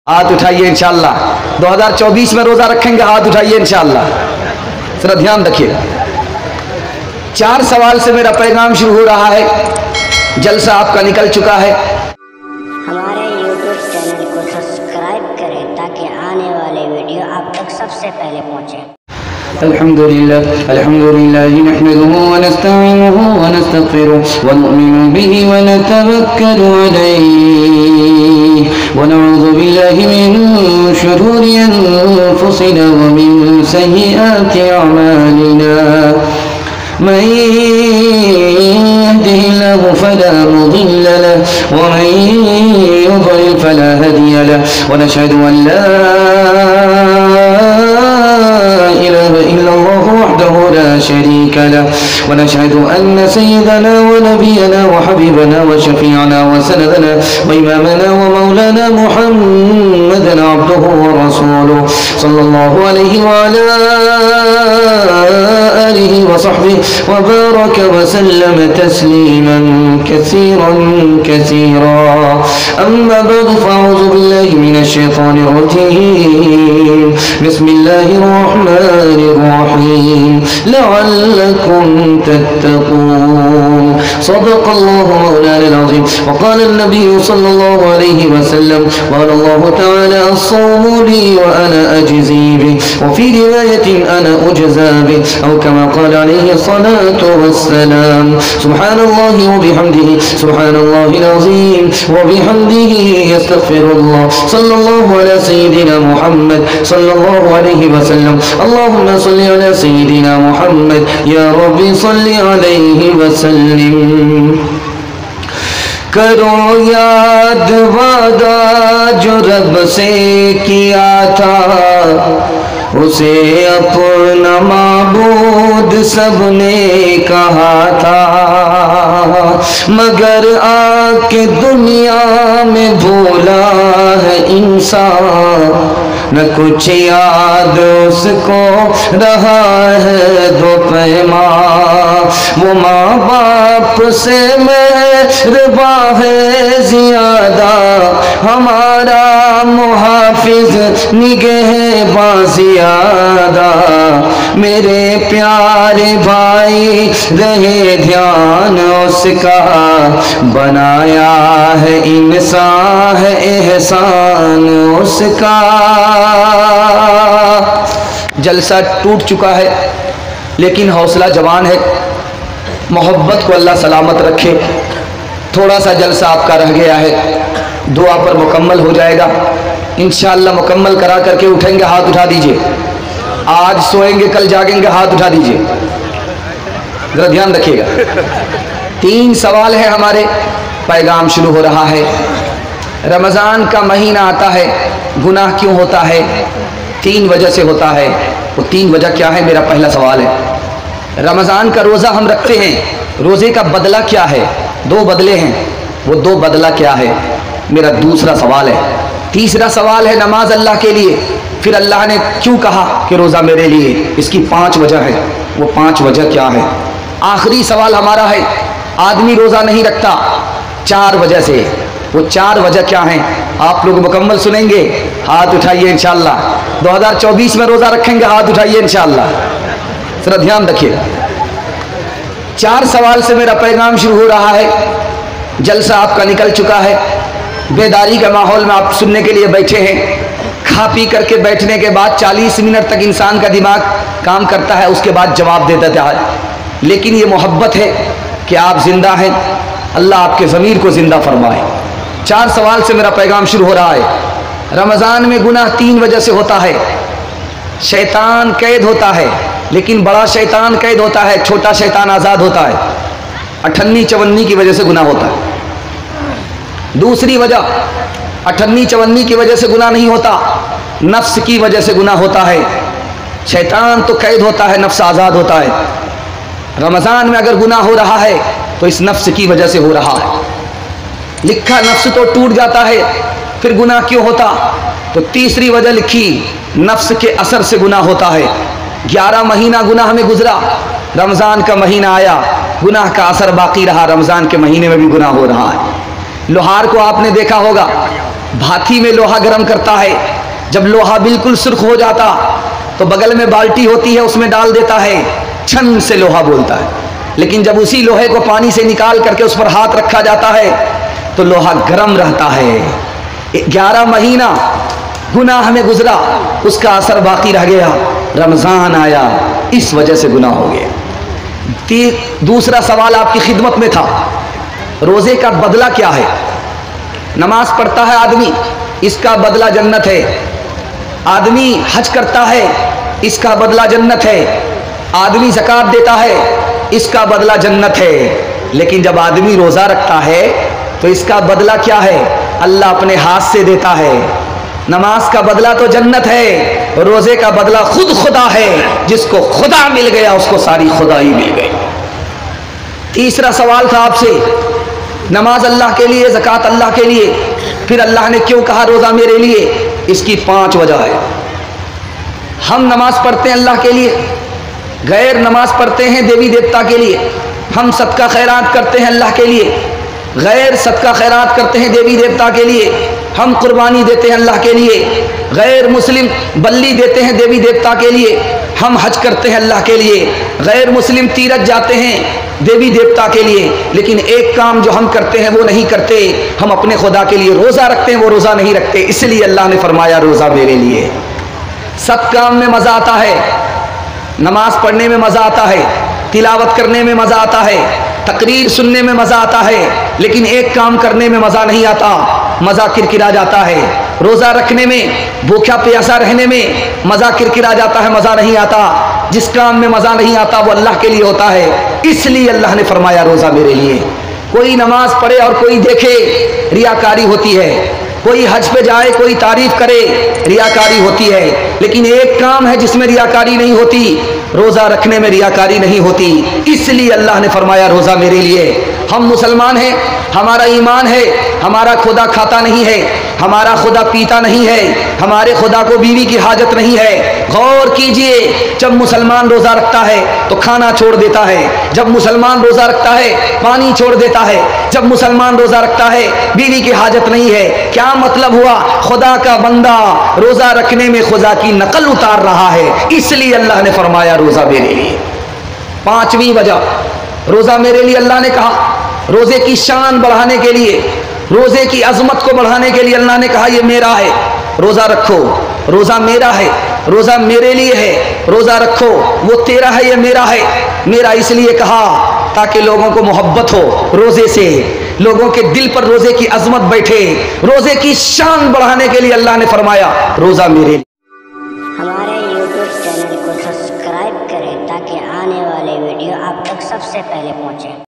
हाथ उठाइए इंशाअल्लाह। 2024 में रोजा रखेंगे, हाथ उठाइए इंशाअल्लाह। जरा ध्यान रखिएगा। 4 सवाल से मेरा पैगाम शुरू हो रहा है। जलसा आपका निकल चुका है। हमारे YouTube चैनल को सब्सक्राइब करें ताकि आने वाले वीडियो आप तक सबसे पहले पहुंचे। अल्हम्दुलिल्लाह नहमदुहु व नस्तईनुहु व नस्तगफिरुहु व नु'मिनु बिही व नतवक्कलु अलैहि व नऊज़ु बिल्लाहि मिन शुरूरि अनफुसिना व मिन सय्यिआति अअमालिना। मन यहदिहिल्लाहु फला मुदिल्ल लहु व मन युद्लिल फला हादिय लहु व नशहदु अन ला لا شريك له ونشهد أن سيدنا ونبينا وحبيبنا وشفيعنا وسندنا وإمامنا ومولانا محمدا عبده ورسوله صلى الله عليه وعلى آله وصحبه وبارك وسلم تسليما كثيرا كثيرا. أما بعد فأعوذ بالله من الشيطان الرجيم. بسم الله الرحمن الرحيم. لعلكم تتقون. صدق الله مولانا العظيم. وقال النبي صلى الله عليه وسلم قال الله تعالى الصوم لي وأنا أجزي به وفي رواية أنا أجزى به أو كما قال عليه الصلاة والسلام. سبحان الله وبحمده سبحان الله العظيم وبحمده يستغفر الله. صلى الله على سيدنا محمد صلى الله عليه وسلم. اللهم صل على سيدنا محمد या रब्बी सल्ली अलैहि वसल्लम. करो याद वादा जो रब से किया था, उसे अपना माबूद सबने कहा था, मगर आके दुनिया में भूला है इंसान, न कुछ याद उसको रहा है दो पैमा. वो माँ बाप से मेहरबा है ज़्यादा, हमारा मुहाफिज निगहबा ज़्यादा. मेरे प्यारे भाई रहे ध्यान उसका, बनाया है इंसान है एहसान उसका. जलसा टूट चुका है लेकिन हौसला जवान है। मोहब्बत को अल्लाह सलामत रखे। थोड़ा सा जलसा आपका रह गया है, दुआ पर मुकम्मल हो जाएगा इंशाअल्लाह. मुकम्मल करा करके उठेंगे, हाथ उठा दीजिए. आज सोएंगे कल जागेंगे, हाथ उठा दीजिए. जरा ध्यान रखिएगा. 3 सवाल है हमारे. पैगाम शुरू हो रहा है. रमज़ान का महीना आता है, गुनाह क्यों होता है? 3 वजह से होता है. वो 3 वजह क्या है, मेरा पहला सवाल है. रमज़ान का रोज़ा हम रखते हैं, रोज़े का बदला क्या है? 2 बदले हैं, वो 2 बदला क्या है, मेरा दूसरा सवाल है. तीसरा सवाल है नमाज अल्लाह के लिए, फिर अल्लाह ने क्यों कहा कि रोज़ा मेरे लिए? इसकी 5 वजह है, वो 5 वजह क्या है? आखिरी सवाल हमारा है, आदमी रोज़ा नहीं रखता 4 वजह से, वो 4 वजह क्या हैं? आप लोग मुकम्मल सुनेंगे, हाथ उठाइए इंशाअल्लाह. 2024 में रोज़ा रखेंगे, हाथ उठाइए इंशाअल्लाह. जरा ध्यान रखिएगा. 4 सवाल से मेरा पैगाम शुरू हो रहा है. जलसा आपका निकल चुका है. बेदारी के माहौल में आप सुनने के लिए बैठे हैं. खा पी करके बैठने के बाद 40 मिनट तक इंसान का दिमाग काम करता है, उसके बाद जवाब दे देता है. लेकिन ये मोहब्बत है कि आप जिंदा हैं, अल्लाह आपके ज़मीर को जिंदा फरमाए. 4 सवाल से मेरा पैगाम शुरू हो रहा है. रमज़ान में गुनाह 3 वजह से होता है. शैतान कैद होता है, लेकिन बड़ा शैतान कैद होता है, छोटा शैतान आज़ाद होता है. 58-54 की वजह से गुनाह होता है. दूसरी वजह, 58-54 की वजह से गुनाह नहीं होता, नफ्स की वजह से गुनाह होता है. शैतान तो कैद होता है, नफ्स आज़ाद होता है. रमज़ान में अगर गुनाह हो रहा है तो इस नफ्स की वजह से हो रहा है. लिखा नफ्स तो टूट जाता है, फिर गुनाह क्यों होता? तो तीसरी वजह लिखी, नफ्स के असर से गुनाह होता है. 11 महीना गुनाह में गुजरा, रमज़ान का महीना आया, गुनाह का असर बाकी रहा, रमज़ान के महीने में भी गुनाह हो रहा है. लोहार को आपने देखा होगा, भाती में लोहा गर्म करता है, जब लोहा बिल्कुल सुर्ख हो जाता तो बगल में बाल्टी होती है, उसमें डाल देता है, छन से लोहा बोलता है। लेकिन जब उसी लोहे को पानी से निकाल करके उस पर हाथ रखा जाता है तो लोहा गर्म रहता है। 11 महीना गुनाह में गुजरा, उसका असर बाकी रह गया, रमज़ान आया, इस वजह से गुनाह हो गया। दूसरा सवाल आपकी खिदमत में था, रोज़े का बदला क्या है? नमाज पढ़ता है आदमी, इसका बदला जन्नत है। आदमी हज करता है, इसका बदला जन्नत है। आदमी ज़कात देता है, इसका बदला जन्नत है। लेकिन जब आदमी रोज़ा रखता है तो इसका बदला क्या है? अल्लाह अपने हाथ से देता है। नमाज का बदला तो जन्नत है, रोज़े का बदला खुद खुदा है। जिसको खुदा मिल गया उसको सारी खुदाई मिल गई। तीसरा सवाल था आपसे, नमाज अल्लाह के लिए, ज़कात अल्लाह के लिए, फिर अल्लाह ने क्यों कहा रोज़ा मेरे लिए? इसकी 5 वजह है। हम नमाज पढ़ते हैं अल्लाह के लिए, गैर नमाज पढ़ते हैं देवी देवता के लिए। हम सदका खैरात करते हैं अल्लाह के लिए, गैर सदका खैरात करते हैं देवी देवता के लिए। हम कुर्बानी देते हैं अल्लाह के लिए, गैर मुस्लिम बल्ली देते हैं देवी देवता के लिए। हम हज करते हैं अल्लाह के लिए, गैर मुस्लिम तीरथ जाते हैं देवी देवता के लिए। लेकिन एक काम जो हम करते हैं वो नहीं करते, हम अपने खुदा के लिए रोज़ा रखते हैं, वो रोज़ा नहीं रखते। इसलिए अल्लाह ने फरमाया रोज़ा मेरे लिए। सब काम में मज़ा आता है, नमाज पढ़ने में मज़ा आता है, तिलावत करने में मज़ा आता है, तकरीर सुनने में मज़ा आता है, लेकिन एक काम करने में मज़ा नहीं आता, मज़ा किरकिरा जाता है। रोज़ा रखने में, भूखा प्यासा रहने में मज़ा किरकिरा जाता है, मज़ा नहीं आता। जिस काम में मज़ा नहीं आता वो अल्लाह के लिए होता है, इसलिए अल्लाह ने फरमाया रोज़ा मेरे लिए। कोई नमाज पढ़े और कोई देखे, रियाकारी होती है। कोई हज पे जाए, कोई तारीफ करे, रियाकारी होती है। लेकिन एक काम है जिसमें रियाकारी नहीं होती, रोज़ा रखने में रियाकारी नहीं होती। इसलिए अल्लाह ने फरमाया रोज़ा मेरे लिए। हम मुसलमान हैं, हमारा ईमान है, हमारा खुदा खाता नहीं है, हमारा खुदा पीता नहीं है, हमारे खुदा को बीवी की हाजत नहीं है। गौर कीजिए, जब मुसलमान रोज़ा रखता है तो खाना छोड़ देता है, जब मुसलमान रोज़ा रखता है पानी छोड़ देता है, जब मुसलमान रोज़ा रखता है बीवी की हाजत नहीं है। क्या मतलब हुआ? खुदा का बंदा रोज़ा रखने में खुदा की नकल उतार रहा है, इसलिए अल्लाह ने फरमाया रोज़ा मेरे लिए। 5वीं वजह, रोज़ा मेरे लिए अल्लाह ने कहा रोज़े की शान बढ़ाने के लिए, रोज़े की अजमत को बढ़ाने के लिए अल्लाह ने कहा ये मेरा है, रोज़ा रखो। रोज़ा मेरा है, रोज़ा मेरे लिए है, रोज़ा रखो। वो तेरा है, ये मेरा है। मेरा इसलिए कहा ताकि लोगों को मोहब्बत हो रोज़े से, लोगों के दिल पर रोज़े की अजमत बैठे। रोज़े की शान बढ़ाने के लिए अल्लाह ने फरमाया रोज़ा मेरे लिए। हमारे YouTube चैनल को सब्सक्राइब करें ताकि आने वाले वीडियो आप तक सबसे पहले पहुंचे।